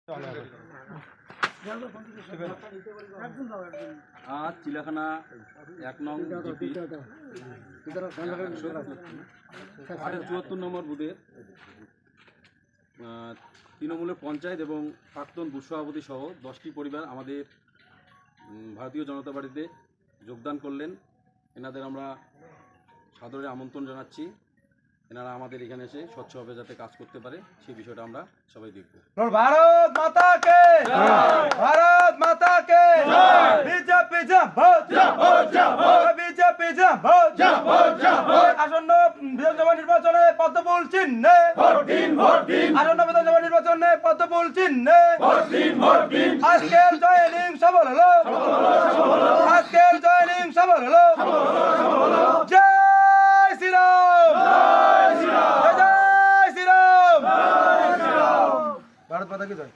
आज চিলাখানা 1 নং জিপি 74 নম্বর বুথের তৃণমূলের পঞ্চায়েত এবং প্রাক্তন বুথ সভাপতি সহ 10টি পরিবার আমাদের ভারতীয় জনতা পার্টিতে যোগদান করলেন। এনাদের আমরা সাদরে আমন্ত্রণ জানাচ্ছি। এনারা আমাদের এখানে এসে স্বচ্ছভাবে যাতে কাজ করতে পারে সেই বিষয়টা আমরা সবাই দেখব। ভারত মাতা কে জয়, ভারত মাতা কে জয়, বিজেপি জিন্দাবাদ, বিজেপি জিন্দাবাদ। আসন্ন বিধানসভা নির্বাচনে পদ্মফুল চিহ্নে ভোট দিন, আসন্ন বিধানসভা নির্বাচনে পদ্মফুল চিহ্নে ভোট দিন। আজকের জয়েনিং সফল হলো, আজকের জয়েনিং সফল হলো। জয় শ্রীরাম, জয় শ্রীরাম, ভারত মাতা কি জয়।